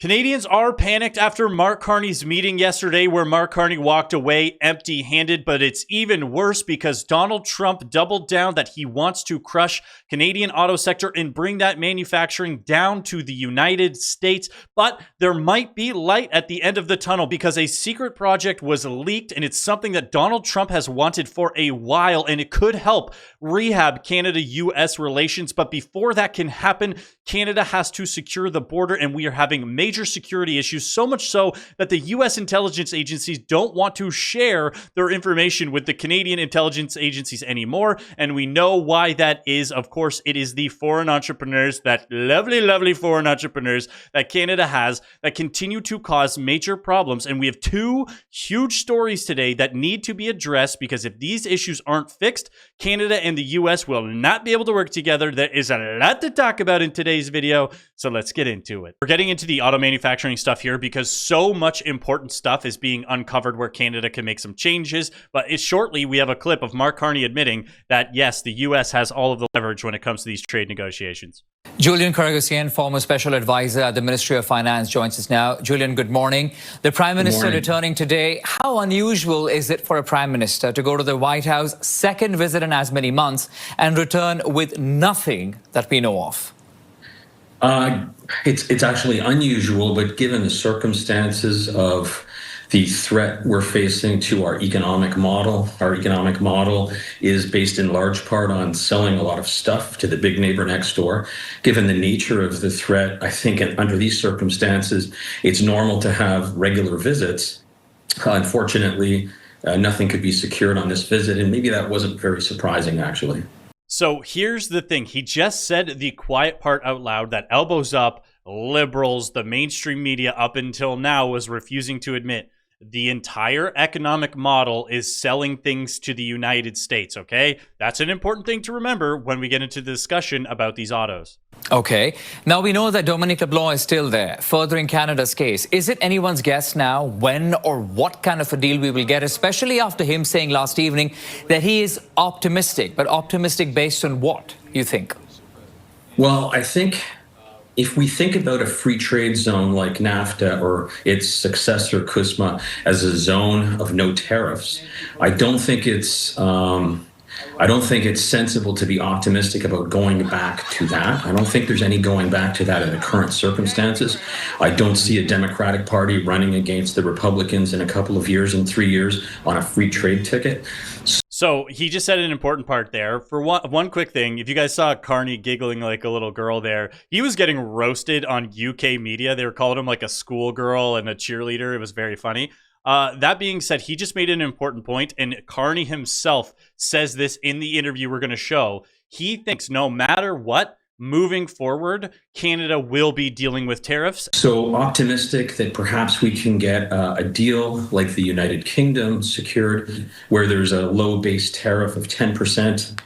Canadians are panicked after Mark Carney's meeting yesterday, where Mark Carney walked away empty-handed, but it's even worse because Donald Trump doubled down that he wants to crush Canadian auto sector and bring that manufacturing down to the United States. But there might be light at the end of the tunnel because a secret project was leaked, and it's something that Donald Trump has wanted for a while, and it could help rehab Canada-US relations. But before that can happen, Canada has to secure the border, and we are having major security issues, so much so that the U.S. intelligence agencies don't want to share their information with the Canadian intelligence agencies anymore. And we know why that is. Of course, it is the foreign entrepreneurs, that lovely, lovely foreign entrepreneurs that Canada has, that continue to cause major problems. And we have two huge stories today that need to be addressed, because if these issues aren't fixed, Canada and the U.S. will not be able to work together. There is a lot to talk about in today's video, so let's get into it. We're getting into the auto manufacturing stuff here because so much important stuff is being uncovered where Canada can make some changes. But shortly, we have a clip of Mark Carney admitting that, yes, the U.S. has all of the leverage when it comes to these trade negotiations. Julian Karagusian, former special advisor at the Ministry of Finance, joins us now. Julian, good morning. The Prime Minister returning today. How unusual is it for a Prime Minister to go to the White House, second visit in as many months, and return with nothing that we know of? It's actually unusual, but given the circumstances of the threat we're facing to our economic model is based in large part on selling a lot of stuff to the big neighbor next door. Given the nature of the threat, I think under these circumstances, it's normal to have regular visits. Unfortunately, nothing could be secured on this visit, and maybe that wasn't very surprising, actually. So here's the thing. He just said the quiet part out loud, that elbows up, liberals, the mainstream media up until now was refusing to admit the entire economic model is selling things to the United States, okay? That's an important thing to remember when we get into the discussion about these autos. Okay. Now, we know that Dominic LeBlanc is still there, furthering Canada's case. Is it anyone's guess now when or what kind of a deal we will get, especially after him saying last evening that he is optimistic, but optimistic based on what, you think? Well, I think if we think about a free trade zone like NAFTA or its successor CUSMA as a zone of no tariffs, I don't think it's sensible to be optimistic about going back to that. I don't think there's any going back to that in the current circumstances. I don't see a Democratic Party running against the Republicans in a couple of years, in 3 years, on a free trade ticket. So he just said an important part there. For one quick thing, if you guys saw Carney giggling like a little girl there, he was getting roasted on UK media. They were calling him like a schoolgirl and a cheerleader. It was very funny. That being said, he just made an important point, and Carney himself says this in the interview we're going to show. He thinks no matter what, moving forward, Canada will be dealing with tariffs. So optimistic that perhaps we can get a deal like the United Kingdom secured, where there's a low base tariff of 10%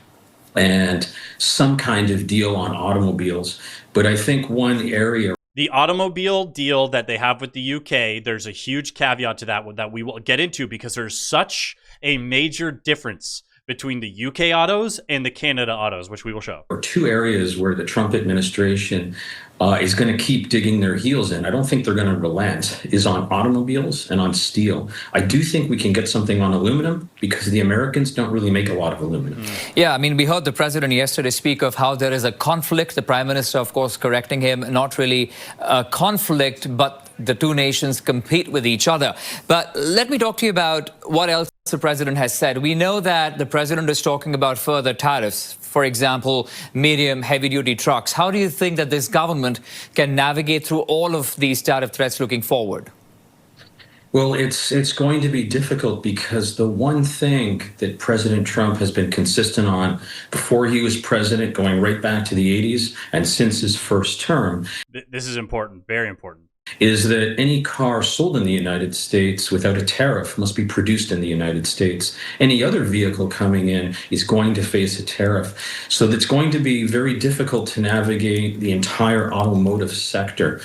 and some kind of deal on automobiles. But I think one area... The automobile deal that they have with the UK, there's a huge caveat to that we will get into, because there's such a major difference between the UK autos and the Canada autos, which we will show. Or two areas where the Trump administration is going to keep digging their heels in. I don't think they're going to relent, is on automobiles and on steel. I do think we can get something on aluminum because the Americans don't really make a lot of aluminum. Yeah, I mean, we heard the president yesterday speak of how there is a conflict. The prime minister, of course, correcting him, not really a conflict, but the two nations compete with each other. But let me talk to you about what else the president has said. We know that the president is talking about further tariffs, for example, medium, heavy-duty trucks. How do you think that this government can navigate through all of these tariff threats looking forward? Well, it's going to be difficult because the one thing that President Trump has been consistent on before he was president, going right back to the 80s, and since his first term... This is important, very important. ...is that any car sold in the United States without a tariff must be produced in the United States. Any other vehicle coming in is going to face a tariff. So it's going to be very difficult to navigate the entire automotive sector.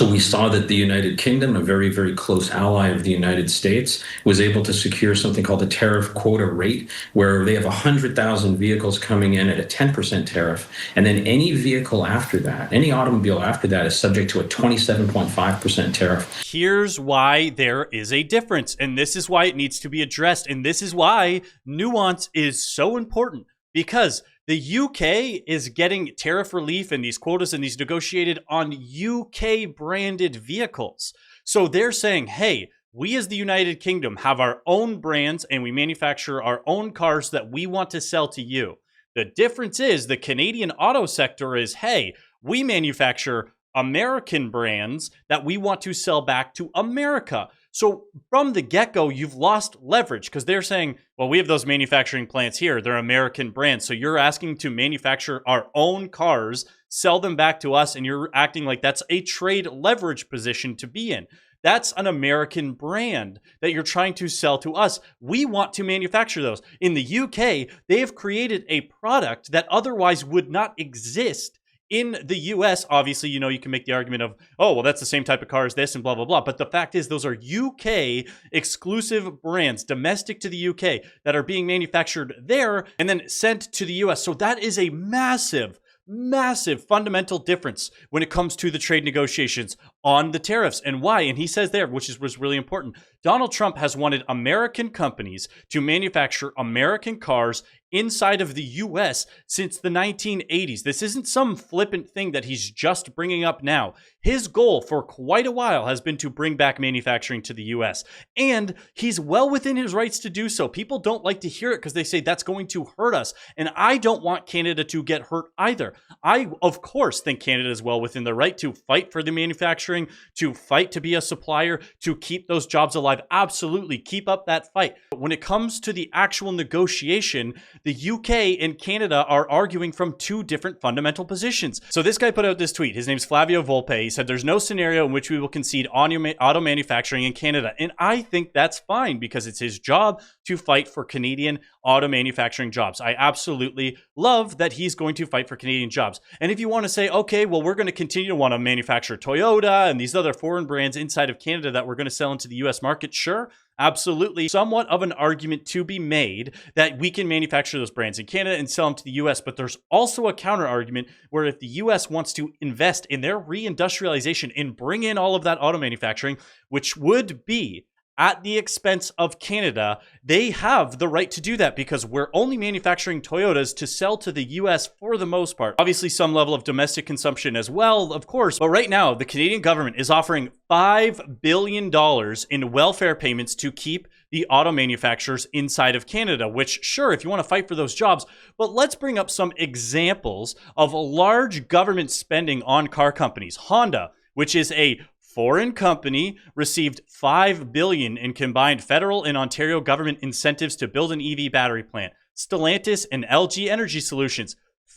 So we saw that the United Kingdom, a very, very close ally of the United States, was able to secure something called the tariff quota rate, where they have 100,000 vehicles coming in at a 10% tariff. And then any vehicle after that, any automobile after that is subject to a 27.5% tariff. Here's why there is a difference, and this is why it needs to be addressed, and this is why nuance is so important, because the UK is getting tariff relief and these quotas and these negotiated on UK branded vehicles. So they're saying, hey, we as the United Kingdom have our own brands and we manufacture our own cars that we want to sell to you. The difference is the Canadian auto sector is, hey, we manufacture American brands that we want to sell back to America. So from the get-go, you've lost leverage because they're saying, well, we have those manufacturing plants here. They're American brands. So you're asking to manufacture our own cars, sell them back to us, and you're acting like that's a trade leverage position to be in. That's an American brand that you're trying to sell to us. We want to manufacture those. In the UK, they have created a product that otherwise would not exist in the US. Obviously, you know, you can make the argument of, oh, well, that's the same type of car as this and blah, blah, blah. But the fact is, those are UK exclusive brands, domestic to the UK, that are being manufactured there and then sent to the US. So that is a massive fundamental difference when it comes to the trade negotiations on the tariffs. And why? And he says there, which was really important, Donald Trump has wanted American companies to manufacture American cars inside of the US since the 1980s. This isn't some flippant thing that he's just bringing up now. His goal for quite a while has been to bring back manufacturing to the US. And he's well within his rights to do so. People don't like to hear it because they say that's going to hurt us. And I don't want Canada to get hurt either. I, of course, think Canada is well within the right to fight for the manufacturing, to fight to be a supplier, to keep those jobs alive. Absolutely. Keep up that fight. But when it comes to the actual negotiation, the UK and Canada are arguing from two different fundamental positions. So this guy put out this tweet. His name's Flavio Volpe. He said, there's no scenario in which we will concede auto manufacturing in Canada. And I think that's fine because it's his job to fight for Canadian auto manufacturing jobs. I absolutely love that he's going to fight for Canadian jobs. And if you want to say, okay, well, we're going to continue to want to manufacture Toyota and these other foreign brands inside of Canada that we're going to sell into the US market, sure. Absolutely. Somewhat of an argument to be made that we can manufacture those brands in Canada and sell them to the US, but there's also a counter argument where if the US wants to invest in their reindustrialization and bring in all of that auto manufacturing, which would be at the expense of Canada, they have the right to do that because we're only manufacturing Toyotas to sell to the US for the most part. Obviously, some level of domestic consumption as well, of course. But right now, the Canadian government is offering $5 billion in welfare payments to keep the auto manufacturers inside of Canada, which, sure, if you want to fight for those jobs, but let's bring up some examples of large government spending on car companies. Honda, which is a foreign company, received $5 billion in combined federal and Ontario government incentives to build an EV battery plant. Stellantis and LG Energy Solutions,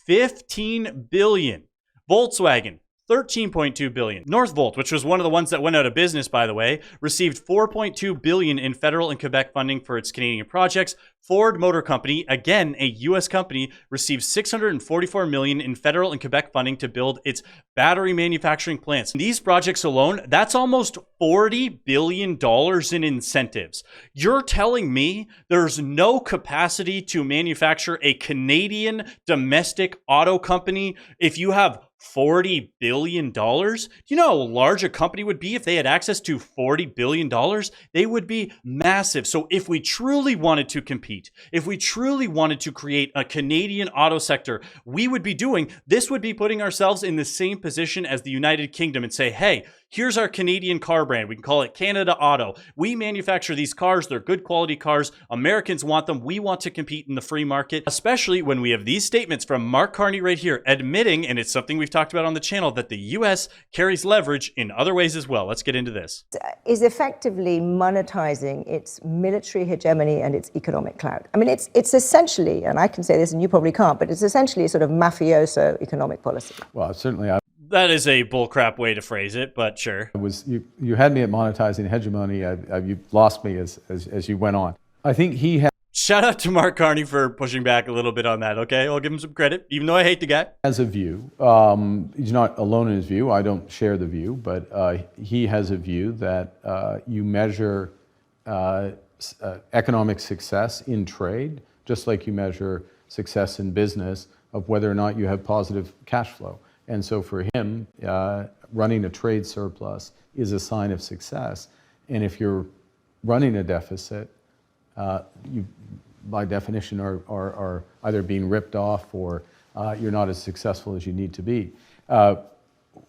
$15 billion. Volkswagen, $13.2 billion. Northvolt, which was one of the ones that went out of business, by the way, received $4.2 billion in federal and Quebec funding for its Canadian projects. Ford Motor Company, again, a U.S. company, received $644 million in federal and Quebec funding to build its battery manufacturing plants. These projects alone, that's almost $40 billion in incentives. You're telling me there's no capacity to manufacture a Canadian domestic auto company if you have $40 billion? Do you know how large a company would be if they had access to $40 billion? They would be massive. So if we truly wanted to compete, if we truly wanted to create a Canadian auto sector, we would be doing, this would be putting ourselves in the same position as the United Kingdom and say, hey, here's our Canadian car brand. We can call it Canada Auto. We manufacture these cars. They're good quality cars. Americans want them. We want to compete in the free market, especially when we have these statements from Mark Carney right here, admitting, and it's something we've talked about on the channel, that the U.S. carries leverage in other ways as well. Let's get into this. Is effectively monetizing its military hegemony and its economic clout. I mean, it's essentially, and I can say this and you probably can't, but it's essentially a sort of mafioso economic policy. Well, certainly that is a bullcrap way to phrase it, but sure. You had me at monetizing hegemony. You lost me as you went on. I think he had. Shout out to Mark Carney for pushing back a little bit on that, okay? I'll give him some credit, even though I hate the guy. Has a view. He's not alone in his view. I don't share the view, but he has a view that you measure economic success in trade, just like you measure success in business, of whether or not you have positive cash flow. And so for him, running a trade surplus is a sign of success. And if you're running a deficit, you, by definition, are either being ripped off or you're not as successful as you need to be.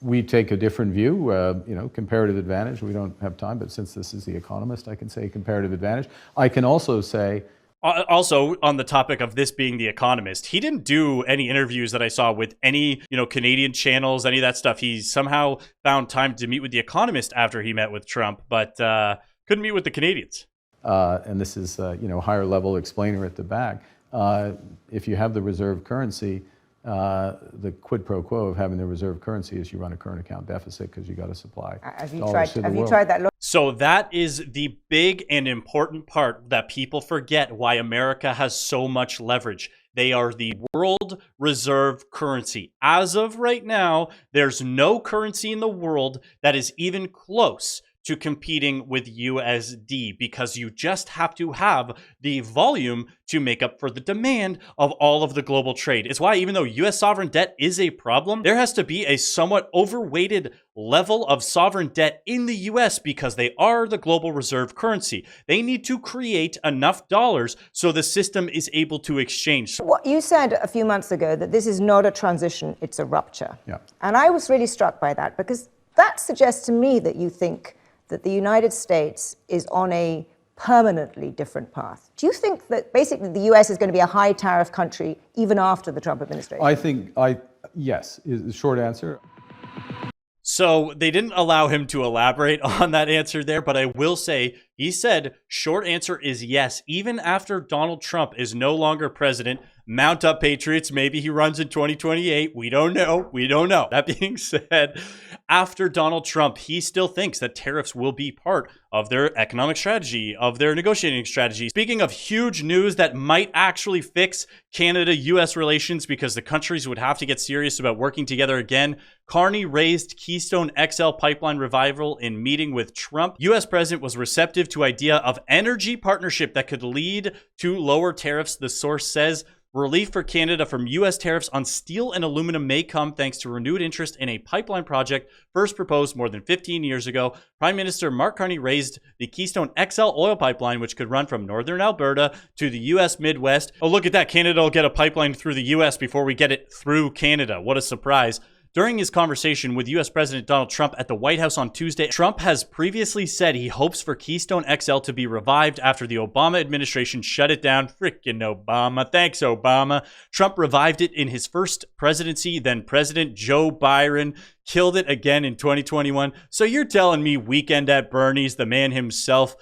We take a different view, comparative advantage. We don't have time, but since this is The Economist, I can say comparative advantage. I can also say... Also, on the topic of this being The Economist, he didn't do any interviews that I saw with any, Canadian channels, any of that stuff. He somehow found time to meet with The Economist after he met with Trump, but couldn't meet with the Canadians. And this is, higher level explainer at the back. If you have the reserve currency, the quid pro quo of having the reserve currency is you run a current account deficit because you got to supply. Have you tried that? So that is the big and important part that people forget why America has so much leverage. They are the world reserve currency. As of right now, there's no currency in the world that is even close to competing with USD, because you just have to have the volume to make up for the demand of all of the global trade. It's why, even though US sovereign debt is a problem, there has to be a somewhat overweighted level of sovereign debt in the US because they are the global reserve currency. They need to create enough dollars so the system is able to exchange. What you said a few months ago, that this is not a transition, it's a rupture. Yeah. And I was really struck by that, because that suggests to me that you think that the United States is on a permanently different path. Do you think that basically the US is going to be a high tariff country even after the Trump administration? I think, yes, is the short answer. So they didn't allow him to elaborate on that answer there, but I will say, he said, short answer is yes. Even after Donald Trump is no longer president, mount up, Patriots. Maybe he runs in 2028. We don't know. We don't know. That being said, after Donald Trump, he still thinks that tariffs will be part of their economic strategy, of their negotiating strategy. Speaking of huge news that might actually fix Canada-US relations, because the countries would have to get serious about working together again, Carney raised Keystone XL pipeline revival in meeting with Trump. US president was receptive to idea of energy partnership that could lead to lower tariffs, the source says. Relief for Canada from U.S. tariffs on steel and aluminum may come thanks to renewed interest in a pipeline project first proposed more than 15 years ago. Prime Minister Mark Carney raised the Keystone XL oil pipeline, which could run from northern Alberta to the U.S. Midwest. Oh, look at that. Canada will get a pipeline through the U.S. before we get it through Canada. What a surprise. During his conversation with U.S. President Donald Trump at the White House on Tuesday, Trump has previously said he hopes for Keystone XL to be revived after the Obama administration shut it down. Frickin' Obama. Thanks, Obama. Trump revived it in his first presidency. Then President Joe Biden killed it again in 2021. So you're telling me Weekend at Bernie's, the man himself,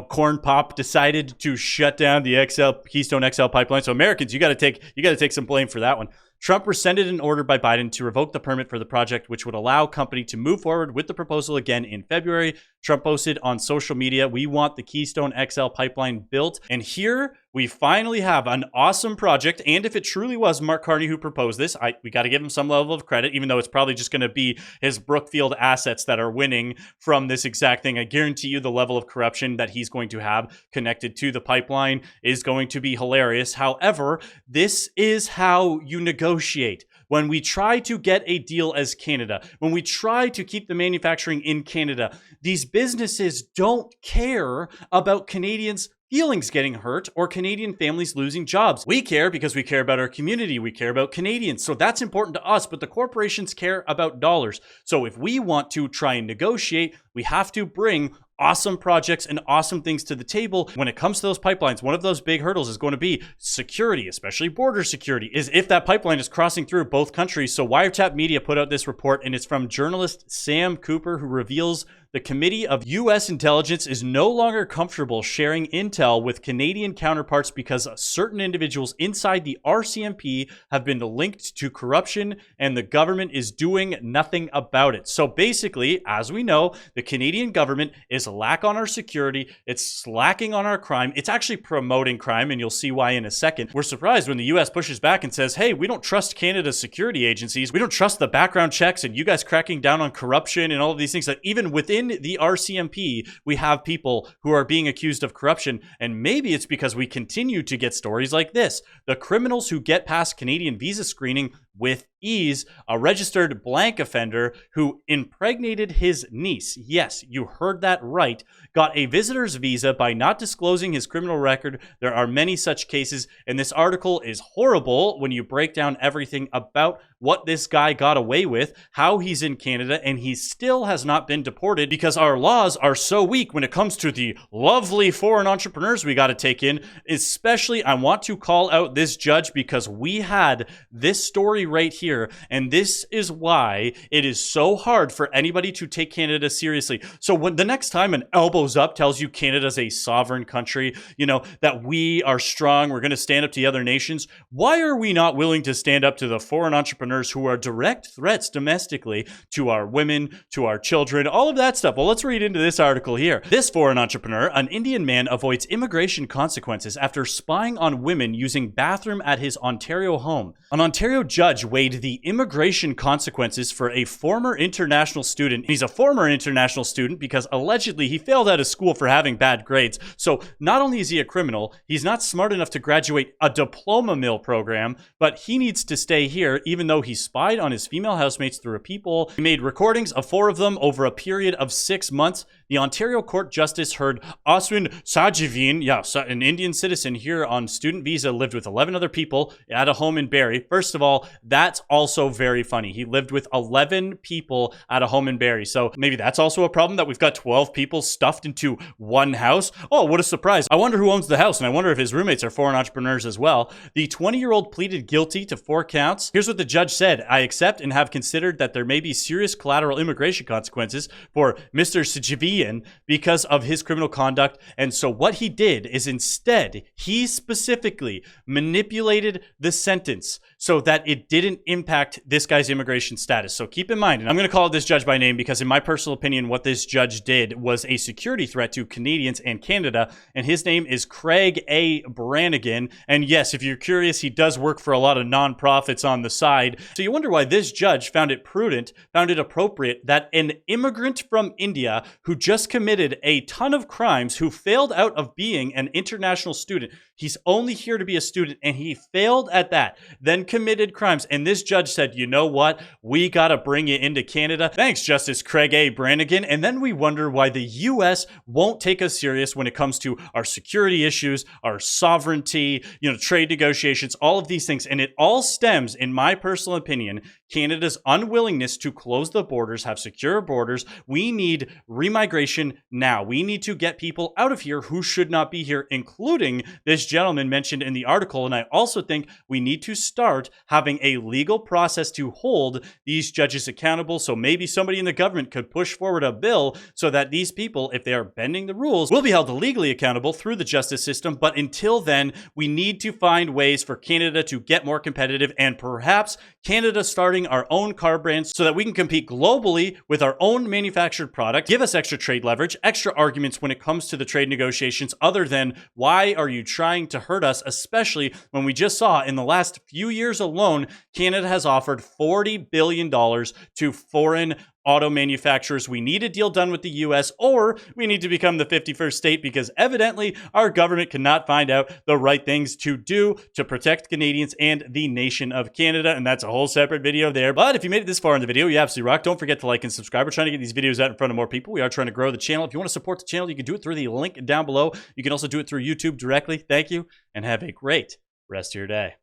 Corn Pop, decided to shut down the Keystone XL pipeline. So Americans, you got to take some blame for that one. Trump rescinded an order by Biden to revoke the permit for the project, which would allow company to move forward with the proposal again in February. Trump posted on social media, "We want the Keystone XL pipeline built." And here we finally have an awesome project. And if it truly was Mark Carney who proposed this, we got to give him some level of credit, even though it's probably just going to be his Brookfield assets that are winning from this exact thing. I guarantee you the level of corruption that he's going to have connected to the pipeline is going to be hilarious. However, this is how you negotiate. When we try to get a deal as Canada, when we try to keep the manufacturing in Canada, these businesses don't care about Canadians' feelings getting hurt or Canadian families losing jobs. We care because we care about our community. We care about Canadians. So that's important to us, but the corporations care about dollars. So if we want to try and negotiate, we have to bring awesome projects and awesome things to the table. When it comes to those pipelines, one of those big hurdles is going to be security, especially border security, is if that pipeline is crossing through both countries. So Wiretap Media put out this report, and it's from journalist Sam Cooper, who reveals the the Committee of U.S. Intelligence is no longer comfortable sharing intel with Canadian counterparts because certain individuals inside the RCMP have been linked to corruption and the government is doing nothing about it. So basically, as we know, the Canadian government is lack on our security, it's slacking on our crime, it's actually promoting crime, and you'll see why in a second. We're surprised when the U.S. pushes back and says, hey, we don't trust Canada's security agencies, we don't trust the background checks and you guys cracking down on corruption and all of these things, that even within the RCMP, we have people who are being accused of corruption. And maybe it's because we continue to get stories like this. The criminals who get past Canadian visa screening with ease, a registered blank offender who impregnated his niece, yes, you heard that right, got a visitor's visa by not disclosing his criminal record. There are many such cases, and this article is horrible when you break down everything about what this guy got away with, how he's in Canada, and he still has not been deported because our laws are so weak when it comes to the lovely foreign entrepreneurs we got to take in. Especially, I want to call out this judge because we had this story right here, and this is why it is so hard for anybody to take Canada seriously. So when the next time an elbows up tells you Canada's a sovereign country, you know, that we are strong, we're going to stand up to the other nations, why are we not willing to stand up to the foreign entrepreneurs who are direct threats domestically to our women, to our children, all of that stuff? Well, let's read into this article here. This foreign entrepreneur, an Indian man, avoids immigration consequences after spying on women using bathroom at his Ontario home. An Ontario judge weighed the immigration consequences for a former international student. He's a former international student because allegedly he failed out of school for having bad grades. So not only is he a criminal, he's not smart enough to graduate a diploma mill program, but he needs to stay here even though he spied on his female housemates through a peephole. He made recordings of 4 of them over a period of 6 months. The Ontario Court Justice heard Aswin Sajivin, an Indian citizen here on student visa, lived with 11 other people at a home in Barrie. First of all, that's also very funny. He lived with 11 people at a home in Barrie. So maybe that's also a problem, that we've got 12 people stuffed into one house. Oh, what a surprise. I wonder who owns the house, and I wonder if his roommates are foreign entrepreneurs as well. The 20-year-old pleaded guilty to 4 counts. Here's what the judge said. I accept and have considered that there may be serious collateral immigration consequences for Mr. Sajivin because of his criminal conduct. And so what he did is instead, he specifically manipulated the sentence so that it didn't impact this guy's immigration status. So keep in mind, and I'm going to call this judge by name because in my personal opinion, what this judge did was a security threat to Canadians and Canada. And his name is Craig A. Brannigan. And yes, if you're curious, he does work for a lot of nonprofits on the side. So you wonder why this judge found it prudent, found it appropriate that an immigrant from India who just committed a ton of crimes, who failed out of being an international student, he's only here to be a student and he failed at that, then committed crimes. And this judge said, you know what? We got to bring you into Canada. Thanks, Justice Craig A. Brannigan. And then we wonder why the U.S. won't take us serious when it comes to our security issues, our sovereignty, trade negotiations, all of these things. And it all stems, in my personal opinion, Canada's unwillingness to close the borders, have secure borders. We need remigration now. We need to get people out of here who should not be here, including this gentleman mentioned in the article. And I also think we need to start having a legal process to hold these judges accountable. So maybe somebody in the government could push forward a bill so that these people, if they are bending the rules, will be held legally accountable through the justice system. But until then, we need to find ways for Canada to get more competitive, and perhaps Canada starting our own car brands so that we can compete globally with our own manufactured product, give us extra trade leverage, extra arguments when it comes to the trade negotiations, other than why are you trying to hurt us, especially when we just saw in the last few years alone, Canada has offered $40 billion to foreign auto manufacturers. We need a deal done with the US, or we need to become the 51st state, because evidently our government cannot find out the right things to do to protect Canadians and the nation of Canada. And that's a whole separate video there. But if you made it this far in the video, you absolutely rock. Don't forget to like and subscribe. We're trying to get these videos out in front of more people. We are trying to grow the channel. If you want to support the channel, you can do it through the link down below. You can also do it through YouTube directly. Thank you, and have a great rest of your day.